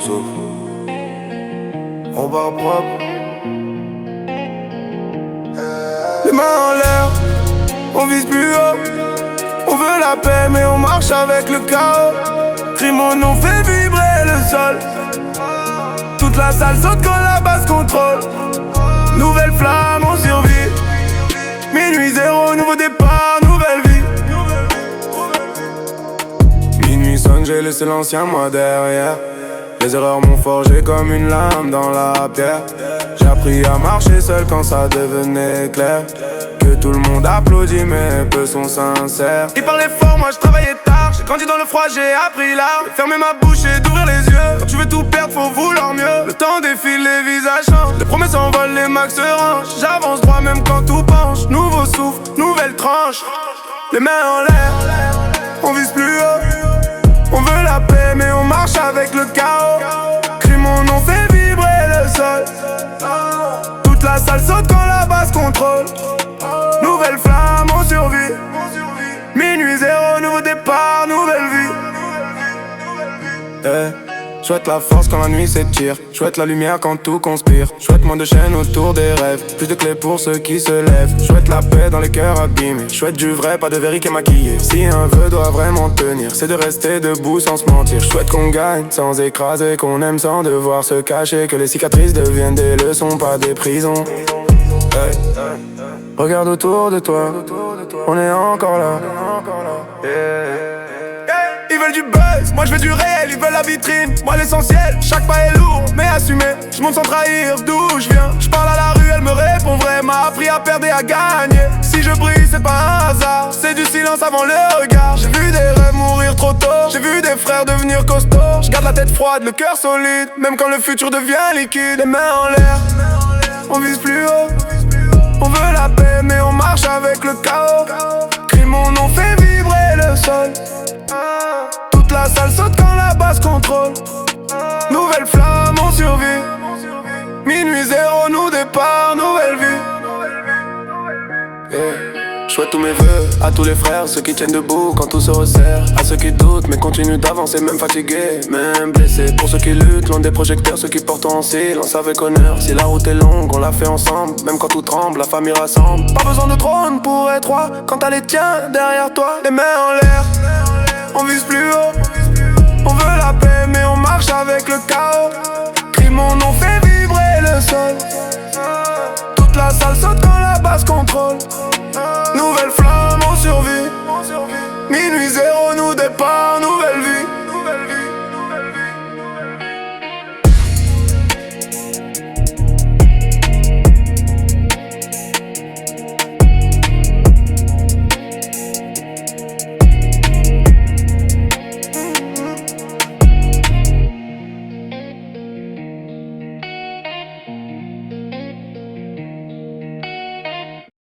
souffle. On part propre. Les mains en l'air, on vise plus haut. On veut la paix mais on marche avec le chaos. Crie mon nom, fait vibrer le sol. Toute la salle saute quand la basse contrôle. Nouvelle flamme, on survit. Minuit zéro, nouveau départ, nouvelle vie. Minuit sonne, j'ai laissé l'ancien moi derrière. Les erreurs m'ont forgé comme une lame dans la pierre. J'ai appris à marcher seul quand ça devenait clair. Que tout le monde applaudit mais peu sont sincères. Ils parlaient fort, moi je travaillais tard. J'ai grandi dans le froid, j'ai appris l'art de fermer ma bouche et d'ouvrir les yeux. Quand tu veux tout perdre, faut vouloir mieux. Le temps défile, les visages changent. Les promesses s'envolent, les max se rangent. J'avance droit même quand tout penche. Nouveau souffle, nouvelle tranche. Les mains en l'air, on vise plus haut. On veut la paix mais on marche avec le chaos. Crie mon nom, fait vibrer le sol. Toute la salle saute quand la basse contrôle. Nouvelle flamme, on survit. Minuit zéro, nouveau départ, nouvelle vie. Chouette la force quand la nuit s'étire. Chouette la lumière quand tout conspire. Chouette moins de chaînes autour des rêves. Plus de clés pour ceux qui se lèvent. Chouette la paix dans les cœurs abîmés. Chouette du vrai, pas de verre qui est maquillé. Si un vœu doit vraiment tenir, c'est de rester debout sans se mentir. Chouette qu'on gagne sans écraser, qu'on aime sans devoir se cacher. Que les cicatrices deviennent des leçons, pas des prisons. Regarde autour de toi, on est encore là. Ils veulent du buzz, moi je veux du réel, ils veulent la vitrine. Moi l'essentiel, chaque pas est lourd, mais assumé. Je monte sans trahir d'où je viens. Je parle à la rue, elle me répond vrai. M'a appris à perdre et à gagner. Si je brille, c'est pas un hasard, c'est du silence avant le regard. J'ai vu des rêves mourir trop tôt, j'ai vu des frères devenir costauds. Je garde la tête froide, le cœur solide, même quand le futur devient liquide. Les mains en l'air, on vise plus haut. On veut la paix mais on marche avec le chaos. Crie mon nom, fait vibrer le sol. Toute la salle saute quand la basse contrôle. Nouvelle flamme, on survit. Minuit zéro, nous départ, nouvelle vie. Je souhaite tous mes vœux à tous les frères, ceux qui tiennent debout quand tout se resserre. À ceux qui doutent mais continuent d'avancer, même fatigués, même blessés. Pour ceux qui luttent, loin des projecteurs, ceux qui portent en silence avec honneur. Si la route est longue, on la fait ensemble, même quand tout tremble, la famille rassemble. Pas besoin de trône pour être roi, quand t'as les tiens derrière toi. Les mains en l'air, on vise plus haut. On veut la paix mais on marche avec le chaos. Crie mon nom, fait vibrer le sol. Toute la salle saute quand la basse contrôle. Nouvelle